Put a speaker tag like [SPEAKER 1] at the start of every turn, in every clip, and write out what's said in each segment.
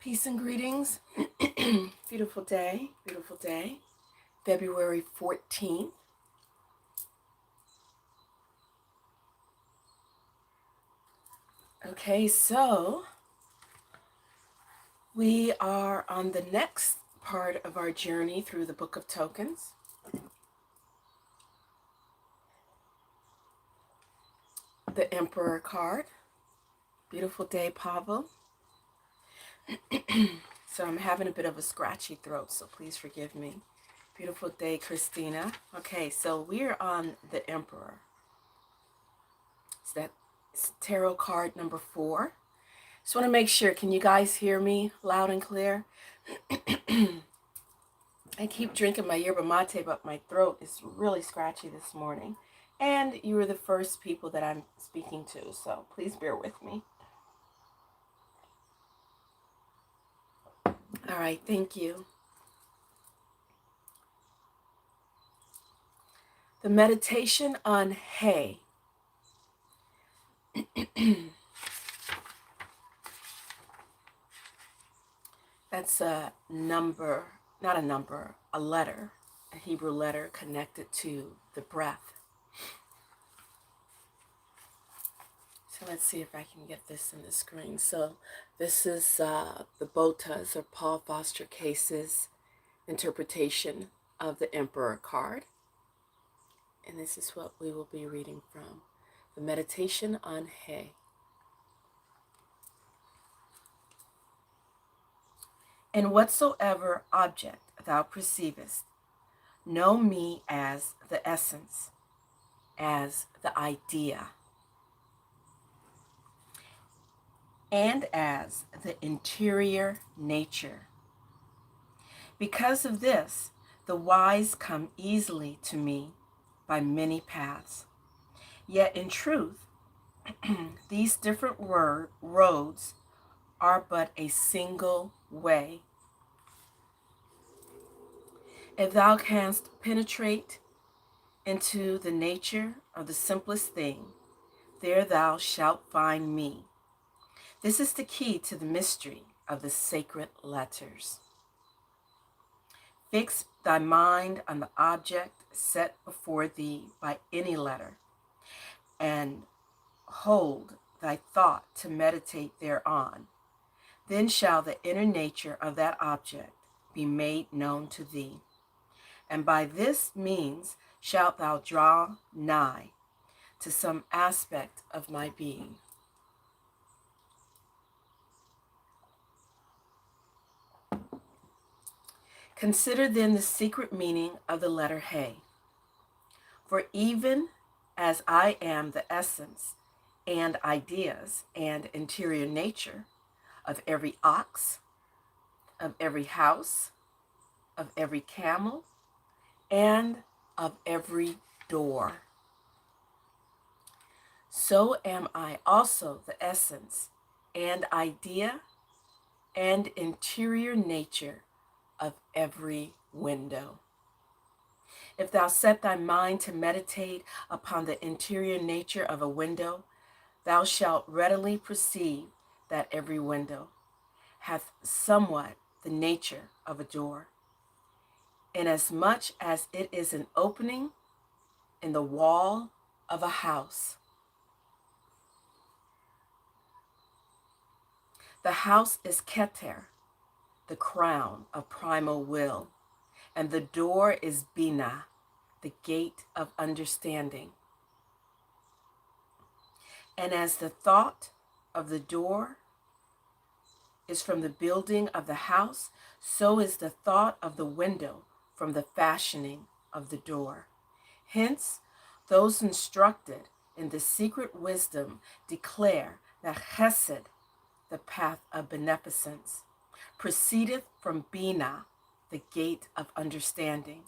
[SPEAKER 1] Peace and greetings. Beautiful day, beautiful day. February 14th. Okay, so we are on the next part of our journey through the Book of Tokens. The Emperor card. Beautiful day, Pavel. So I'm having a bit of a scratchy throat, so please forgive me. Beautiful day, Christina. Okay, so we're on the Emperor. It's tarot card number 4. Just want to make sure, can you guys hear me loud and clear? I keep drinking my yerba mate, but my throat is really scratchy this morning. And you were the first people that I'm speaking to, so please bear with me. All right, thank you. The meditation on hay. That's a number, not a number, a letter, a Hebrew letter connected to the breath. So let's see if I can get this in the screen. So this is the Botas or Paul Foster Case's interpretation of the Emperor card. And this is what we will be reading from. The Meditation on Hay. And whatsoever object thou perceivest, know me as the essence, as the idea, and as the interior nature. Because of this, the wise come easily to me by many paths. Yet in truth, these different roads are but a single way. If thou canst penetrate into the nature of the simplest thing, there thou shalt find me. This is the key to the mystery of the sacred letters. Fix thy mind on the object set before thee by any letter, and hold thy thought to meditate thereon. Then shall the inner nature of that object be made known to thee. And by this means shalt thou draw nigh to some aspect of my being. Consider then the secret meaning of the letter He. For even as I am the essence and ideas and interior nature of every ox, of every house, of every camel, and of every door, so am I also the essence and idea and interior nature of every window. If thou set thy mind to meditate upon the interior nature of a window, thou shalt readily perceive that every window hath somewhat the nature of a door, inasmuch as it is an opening in the wall of a house. The house is Keter, the crown of primal will, and the door is Bina, the gate of understanding. And as the thought of the door is from the building of the house, so is the thought of the window from the fashioning of the door. Hence, those instructed in the secret wisdom declare that Chesed, the path of beneficence, proceedeth from Bina, the gate of understanding,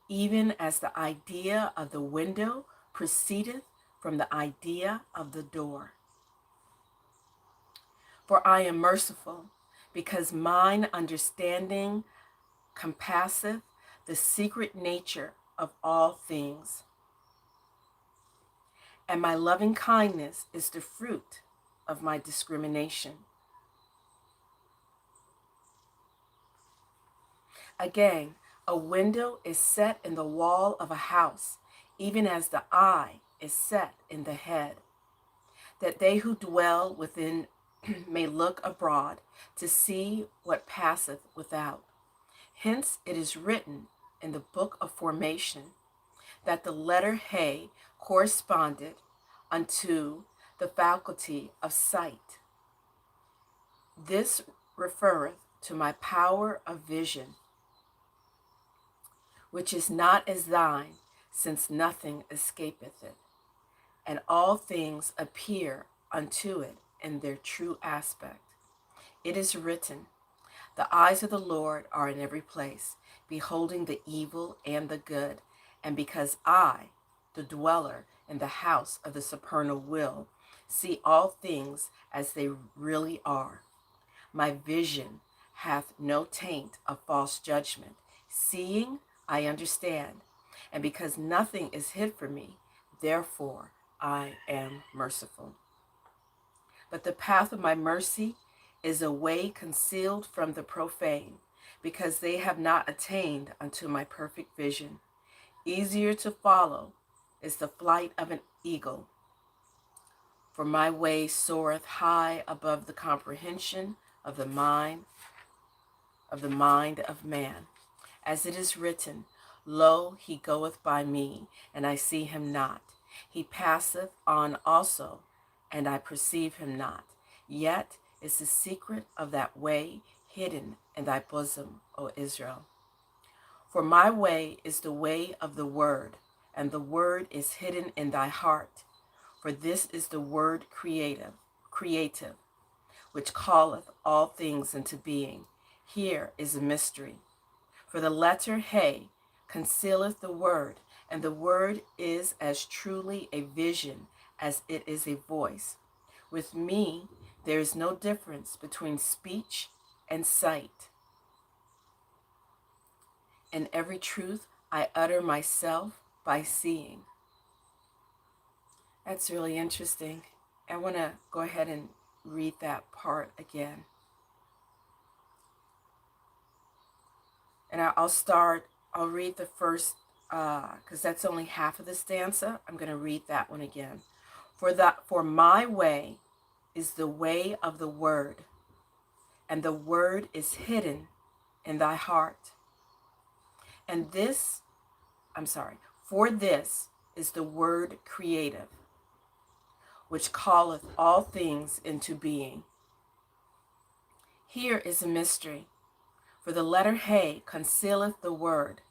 [SPEAKER 1] even as the idea of the window proceedeth from the idea of the door. For I am merciful, because mine understanding compasseth the secret nature of all things, and my loving kindness is the fruit of my discrimination. Again, a window is set in the wall of a house, even as the eye is set in the head, that they who dwell within may look abroad to see what passeth without. Hence it is written in the book of formation that the letter He corresponded unto the faculty of sight. This referreth to my power of vision, which is not as thine, since nothing escapeth it, and all things appear unto it in their true aspect. It is written, the eyes of the Lord are in every place, beholding the evil and the good. And because I, the dweller in the house of the supernal will, see all things as they really are, my vision hath no taint of false judgment. Seeing, I understand. And because nothing is hid from me, therefore I am merciful. But the path of my mercy is a way concealed from the profane, because they have not attained unto my perfect vision. Easier to follow is the flight of an eagle, for my way soareth high above the comprehension of the mind of man. As it is written, lo, he goeth by me, and I see him not. He passeth on also, and I perceive him not. Yet is the secret of that way hidden in thy bosom, O Israel. For my way is the way of the word, and the word is hidden in thy heart. For this is the word creative, which calleth all things into being. Here is a mystery. For the letter He concealeth the word, and the word is as truly a vision as it is a voice. With me, there is no difference between speech and sight. In every truth, I utter myself by seeing. That's really interesting. I want to go ahead and read that part again. And I'll read the first, because that's only half of the stanza. I'm going to read that one again. For my way is the way of the word, and the word is hidden in thy heart. For this is the word creative, which calleth all things into being. Here is a mystery. For the letter He concealeth the word,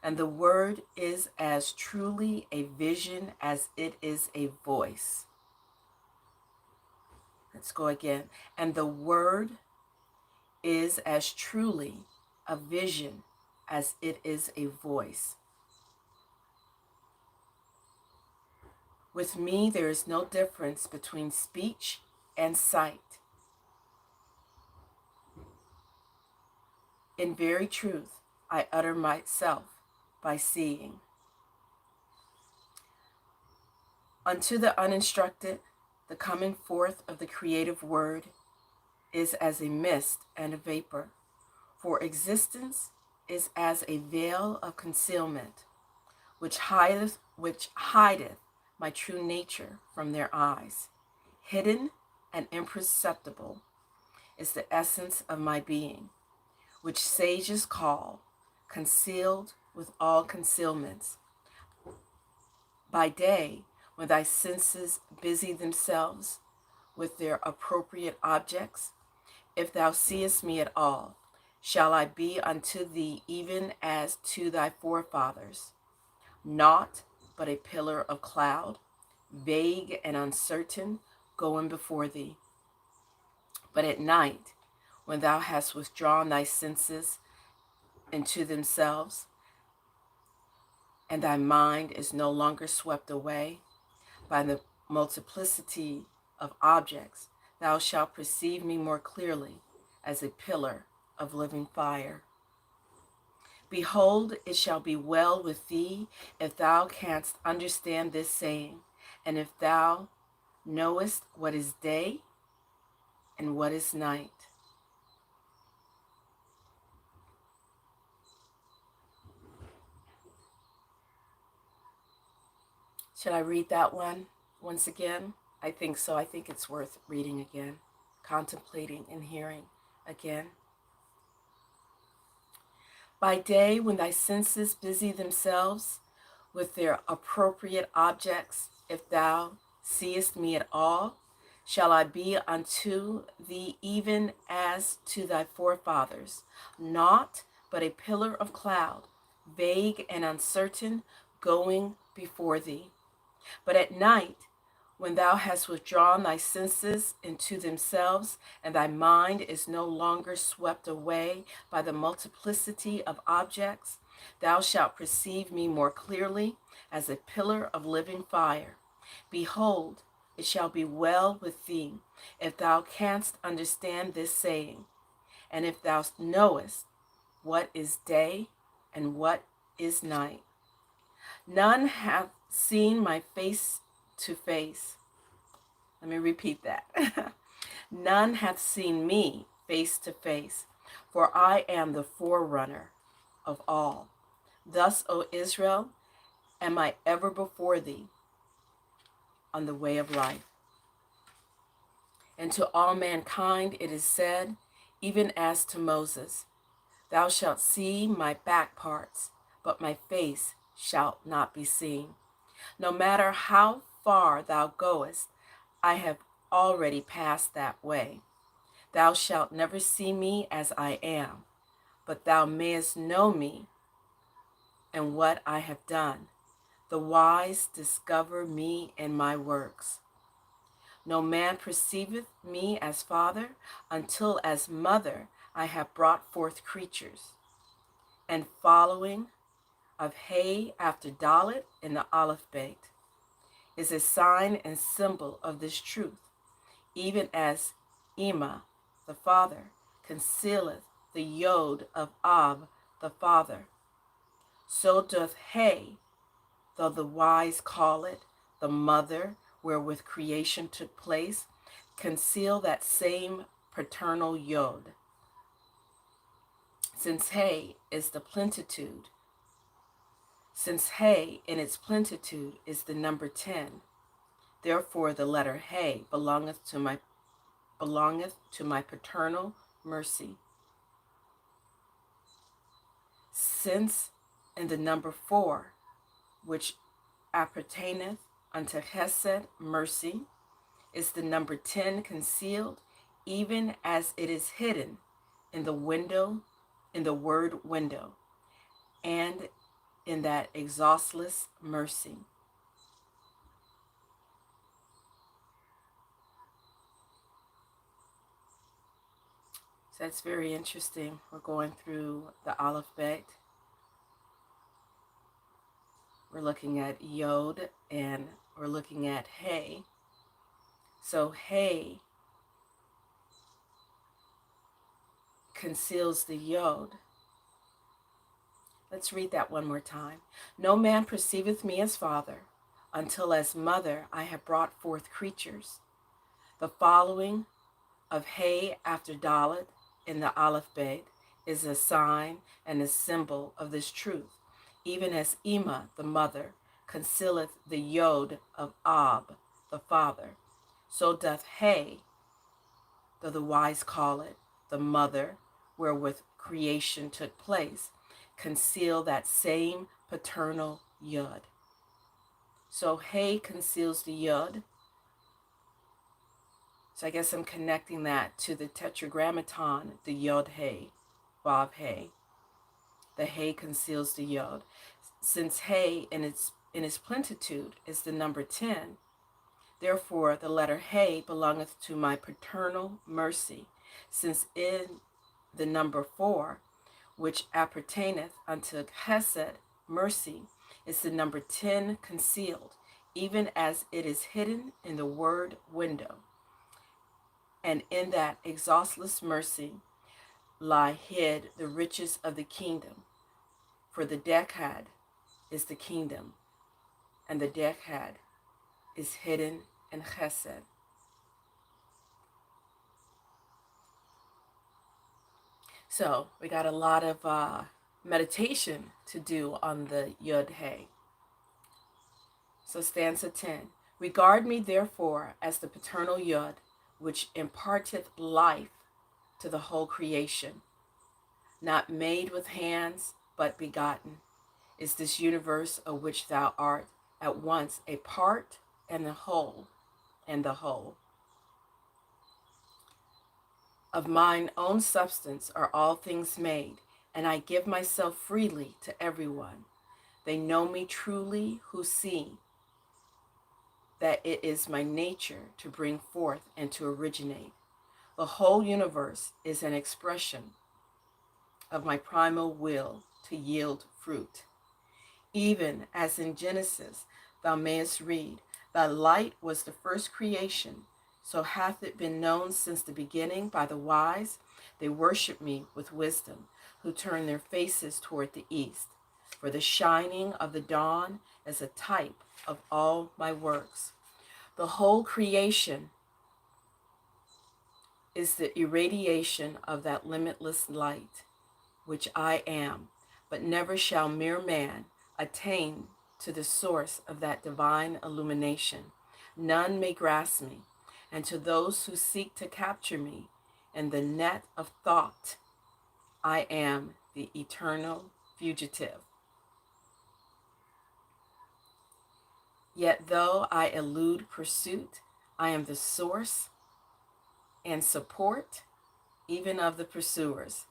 [SPEAKER 1] and the word is as truly a vision as it is a voice. Let's go again. And the word is as truly a vision as it is a voice. With me, there is no difference between speech and sight. In very truth, I utter myself by seeing. Unto the uninstructed, the coming forth of the creative word is as a mist and a vapor, for existence is as a veil of concealment, which hideth my true nature from their eyes. Hidden and imperceptible is the essence of my being, which sages call concealed with all concealments. By day, when thy senses busy themselves with their appropriate objects, if thou seest me at all, shall I be unto thee even as to thy forefathers, naught but a pillar of cloud, vague and uncertain, going before thee. But at night, when thou hast withdrawn thy senses into themselves, and thy mind is no longer swept away by the multiplicity of objects, thou shalt perceive me more clearly as a pillar of living fire. Behold, it shall be well with thee if thou canst understand this saying, and if thou knowest what is day and what is night. Should I read that one once again? I think so. I think it's worth reading again, contemplating and hearing again. By day, when thy senses busy themselves with their appropriate objects, if thou seest me at all, shall I be unto thee even as to thy forefathers, naught but a pillar of cloud, vague and uncertain, going before thee. But at night, when thou hast withdrawn thy senses into themselves, and thy mind is no longer swept away by the multiplicity of objects, thou shalt perceive me more clearly as a pillar of living fire. Behold, it shall be well with thee, if thou canst understand this saying, and if thou knowest what is day and what is night. None hath seen my face to face. Let me repeat that. None hath seen me face to face, for I am the forerunner of all. Thus, O Israel, am I ever before thee on the way of life. And to all mankind it is said, even as to Moses, thou shalt see my back parts, but my face shall not be seen. No matter how far thou goest, I have already passed that way. Thou shalt never see me as I am, but thou mayest know me and what I have done. The wise discover me in my works. No man perceiveth me as father, until as mother I have brought forth creatures. And following of Hay after Dalet in the Aleph Beit is a sign and symbol of this truth, even as Ema, the father, concealeth the Yod of Ab, the father. So doth Hay, though the wise call it the mother wherewith creation took place, conceal that same paternal Yod. Since Hay is the plenitude, since Hay in its plenitude is the number 10, therefore the letter Hay belongeth to my paternal mercy. Since in the number 4, which appertaineth unto Chesed, mercy, is the number 10 concealed, even as it is hidden in the window, in the word window, and in that exhaustless mercy. So that's very interesting. We're going through the Aleph Bet. We're looking at Yod and we're looking at Hay. So Hay conceals the Yod. Let's read that one more time. No man perceiveth me as father, until as mother I have brought forth creatures. The following of Hay after Dalet in the Aleph Bet is a sign and a symbol of this truth, even as Ema, the mother, concealeth the Yod of Ab, the father. So doth Hay, though the wise call it the mother wherewith creation took place, conceal that same paternal Yod. So Hay conceals the Yod. So I guess I'm connecting that to the tetragrammaton, the Yod Hay, Vav Hay. The Hay conceals the Yod. Since Hay in its plenitude is the number 10, therefore the letter Hay belongeth to my paternal mercy, since in the number 4, which appertaineth unto Chesed, mercy, is the number 10 concealed, even as it is hidden in the word window. And in that exhaustless mercy lie hid the riches of the kingdom. For the Dekad is the kingdom, and the Dekad is hidden in Chesed. So we got a lot of meditation to do on the Yod Hay. So stanza 10. Regard me therefore as the paternal Yod, which imparteth life to the whole creation. Not made with hands, but begotten, is this universe of which thou art at once a part and the whole, Of mine own substance are all things made, and I give myself freely to everyone. They know me truly who see that it is my nature to bring forth and to originate. The whole universe is an expression of my primal will to yield fruit. Even as in Genesis thou mayest read, thy light was the first creation, so hath it been known since the beginning by the wise. They worship me with wisdom, who turn their faces toward the east. For the shining of the dawn is a type of all my works. The whole creation is the irradiation of that limitless light, which I am, but never shall mere man attain to the source of that divine illumination. None may grasp me, and to those who seek to capture me in the net of thought, I am the eternal fugitive. Yet though I elude pursuit, I am the source and support even of the pursuers.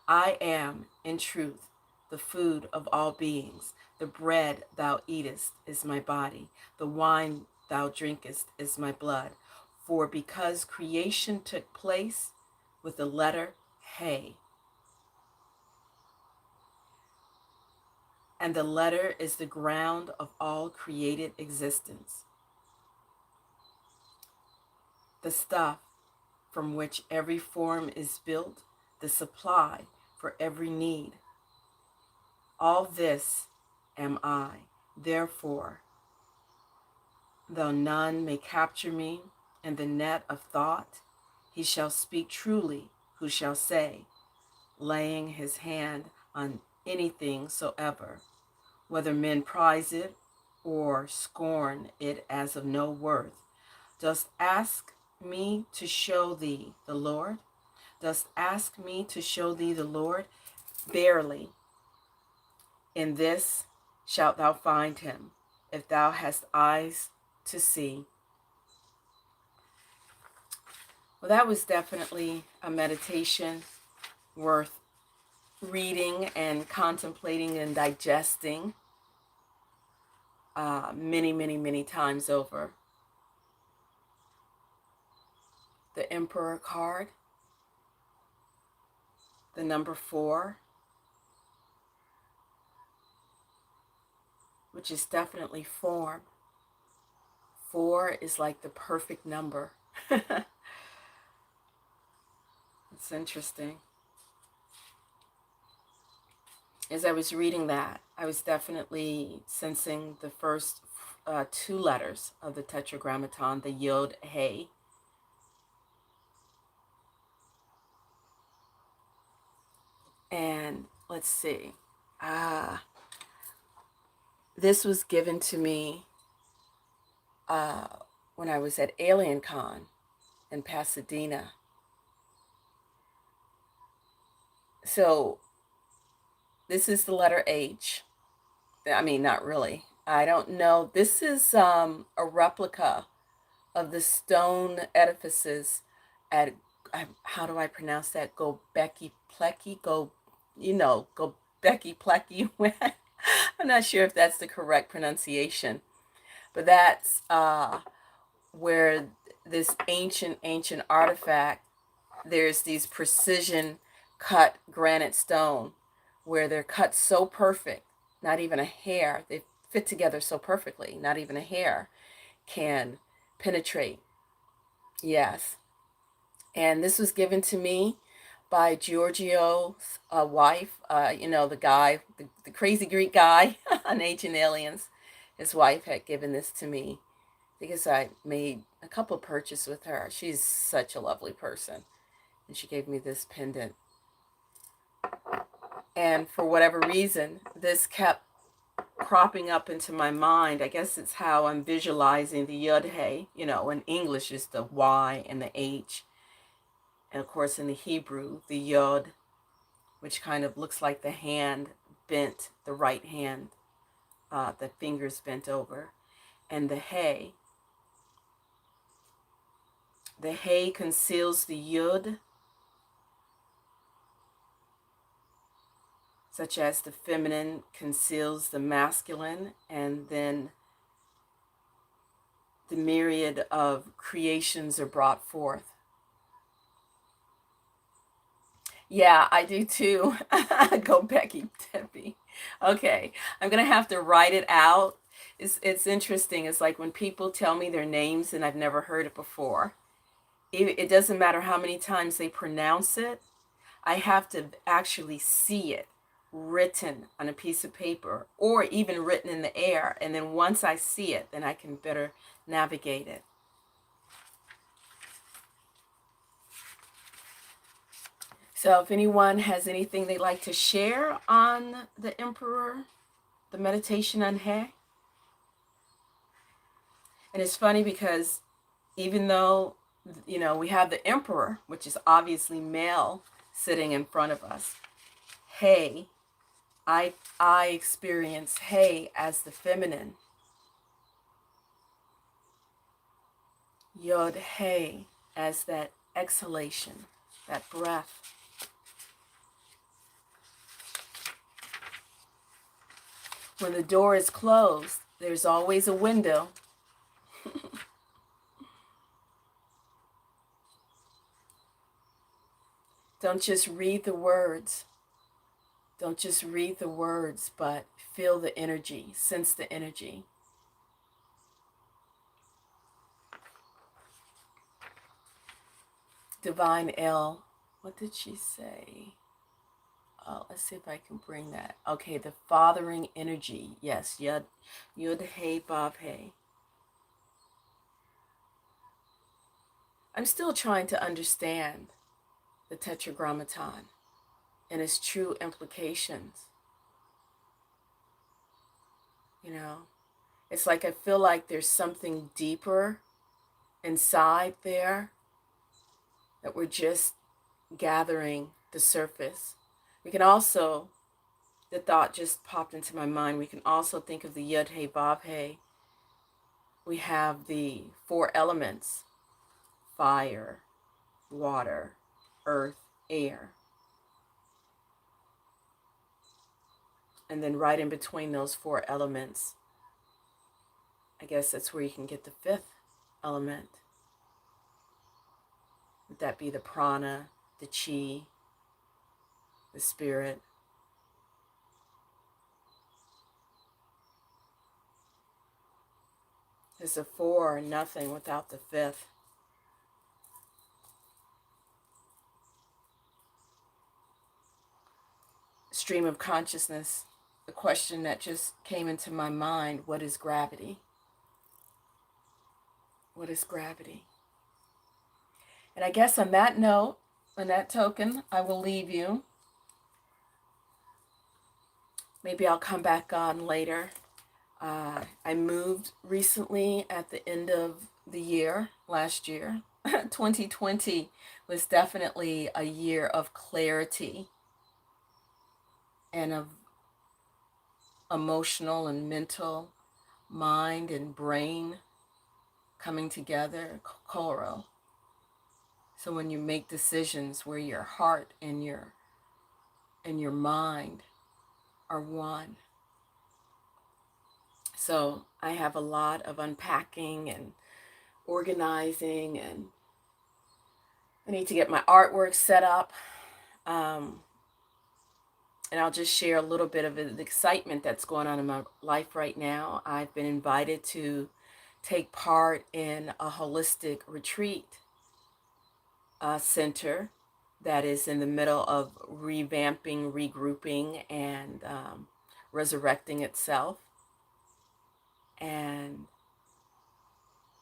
[SPEAKER 1] I am, in truth, the food of all beings. The bread thou eatest is my body. The wine thou drinkest is my blood. For because creation took place with the letter He, and the letter is the ground of all created existence, the stuff from which every form is built, the supply for every need. All this am I. Therefore, though none may capture me in the net of thought, he shall speak truly who shall say, laying his hand on anything soever, whether men prize it or scorn it as of no worth. Dost ask me to show thee the Lord? Dost ask me to show thee the Lord? Verily, in this shalt thou find him, if thou hast eyes to see. Well, that was definitely a meditation worth reading and contemplating and digesting many, many, many times over. The Emperor card, the number 4, which is definitely form. 4 is like the perfect number. It's interesting. As I was reading that, I was definitely sensing the first 2 letters of the Tetragrammaton, the Yod He. And let's see. This was given to me when I was at Alien Con in Pasadena. So this is the letter H. I mean, not really. I don't know. This is a replica of the stone edifices at, how do I pronounce that? Gobekli Pleki? Gobekli Pleki. I'm not sure if that's the correct pronunciation. But that's where this ancient artifact, there's these precision cut granite stone where they're cut so perfect, not even a hair, they fit together so perfectly, not even a hair can penetrate. Yes. And this was given to me by Giorgio's wife, the guy, the crazy Greek guy on Ancient Aliens. His wife had given this to me because I made a couple purchases with her. She's such a lovely person. And she gave me this pendant. And for whatever reason, this kept cropping up into my mind. I guess it's how I'm visualizing the Yud Hey. You know, in English is the Y and the H. And of course in the Hebrew, the Yod, which kind of looks like the hand bent, the right hand, the fingers bent over. And the Hey. The Hey conceals the Yud, such as the feminine conceals the masculine, and then the myriad of creations are brought forth. Yeah, I do too. Go Becky, Debbie. Okay, I'm gonna have to write it out. It's interesting. It's like when people tell me their names and I've never heard it before. It doesn't matter how many times they pronounce it. I have to actually see it written on a piece of paper or even written in the air. And then once I see it, then I can better navigate it. So if anyone has anything they'd like to share on the Emperor, the meditation on He. And it's funny because even though, you know, we have the Emperor, which is obviously male, sitting in front of us, He, I experience He as the feminine. Yod He as that exhalation, that breath. When the door is closed, there's always a window. Don't just read the words. Don't just read the words, but feel the energy, sense the energy. Divine L, what did she say? Let's see if I can bring that. Okay, the fathering energy. Yes, Yud He Vav He. I'm still trying to understand the Tetragrammaton and its true implications. You know, it's like I feel like there's something deeper inside there that we're just gathering the surface. We can also, the thought just popped into my mind, we can also think of the Yud He Vav He. We have the 4 elements: fire, water, earth, air. And then right in between those 4 elements, I guess that's where you can get the 5th element. Would that be the prana, the chi, the spirit? There's a 4, nothing without the 5th. Stream of consciousness, the question that just came into my mind: what is gravity? What is gravity? And I guess on that note, on that token, I will leave you. Maybe I'll come back on later. I moved recently at the end of the year, last year. 2020 was definitely a year of clarity and of emotional and mental, mind and brain coming together, Koro. So when you make decisions where your heart and your mind are one. So I have a lot of unpacking and organizing, and I need to get my artwork set up. And I'll just share a little bit of the excitement that's going on in my life right now. I've been invited to take part in a holistic retreat center that is in the middle of revamping, regrouping, and resurrecting itself. And,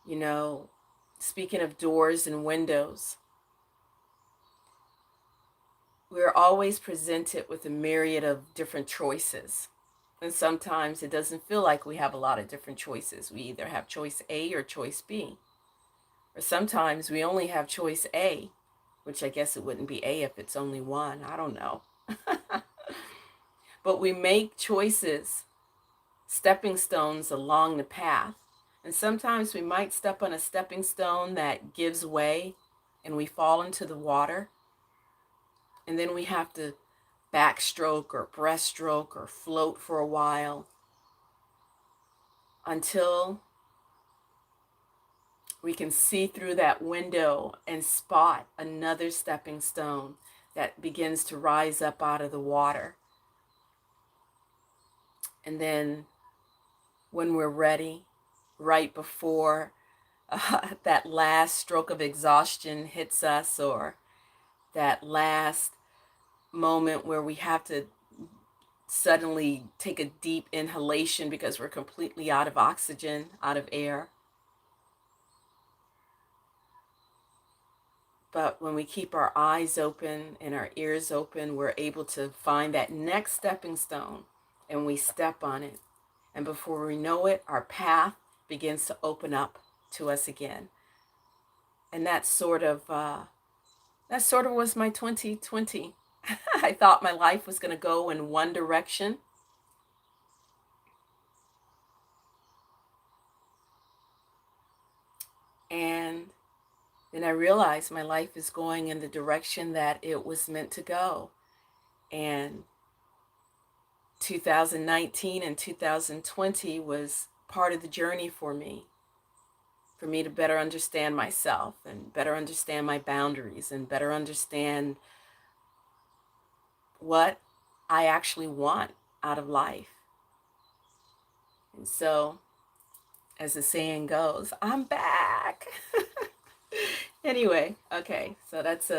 [SPEAKER 1] you know, speaking of doors and windows, we're always presented with a myriad of different choices. And sometimes it doesn't feel like we have a lot of different choices. We either have choice A or choice B. Or sometimes we only have choice A, which I guess it wouldn't be A if it's only one. I don't know. But we make choices, stepping stones along the path. And sometimes we might step on a stepping stone that gives way and we fall into the water. And then we have to backstroke or breaststroke or float for a while until we can see through that window and spot another stepping stone that begins to rise up out of the water. And then when we're ready, right before that last stroke of exhaustion hits us, or that last moment where we have to suddenly take a deep inhalation because we're completely out of oxygen, out of air. But when we keep our eyes open and our ears open, we're able to find that next stepping stone and we step on it. And before we know it, our path begins to open up to us again. And that sort of was my 2020. I thought my life was going to go in one direction. And then I realized my life is going in the direction that it was meant to go. And 2019 and 2020 was part of the journey for me to better understand myself and better understand my boundaries and better understand what I actually want out of life. And so, as the saying goes, I'm back. Anyway, okay, so that's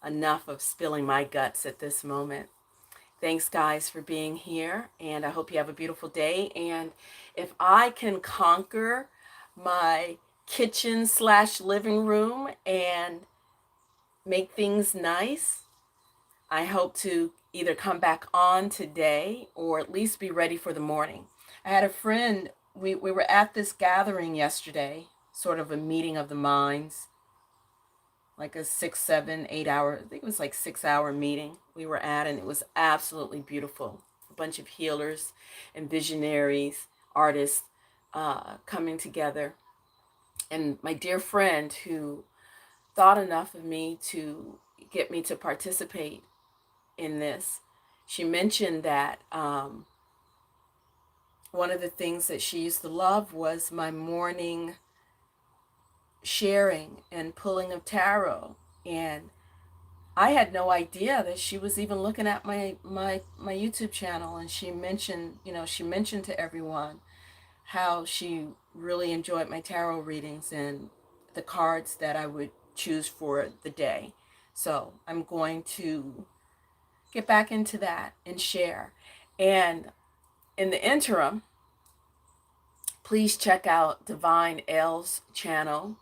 [SPEAKER 1] enough of spilling my guts at this moment. Thanks, guys, for being here, and I hope you have a beautiful day. And if I can conquer my kitchen/living room and make things nice, I hope to either come back on today or at least be ready for the morning. I had a friend, we were at this gathering yesterday, sort of a meeting of the minds, like a 6, 7, 8 hour, I think it was like 6 hour meeting we were at, and it was absolutely beautiful. A bunch of healers and visionaries, artists coming together. And my dear friend who thought enough of me to get me to participate in this, she mentioned that one of the things that she used to love was my morning sharing and pulling of tarot. And I had no idea that she was even looking at my YouTube channel. And she mentioned, she mentioned to everyone how she really enjoyed my tarot readings and the cards that I would choose for the day. So I'm going to get back into that and share. And in the interim, please check out Divine L's channel.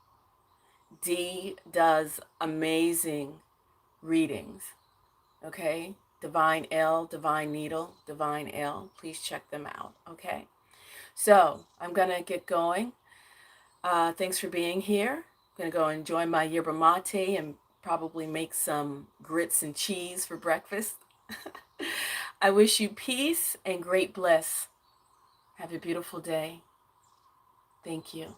[SPEAKER 1] Dee does amazing readings. Okay? Divine L, Divine Needle, Divine L. Please check them out. Okay? So I'm going to get going. Thanks for being here. I'm going to go enjoy my yerba mate and probably make some grits and cheese for breakfast. I wish you peace and great bliss. Have a beautiful day. Thank you.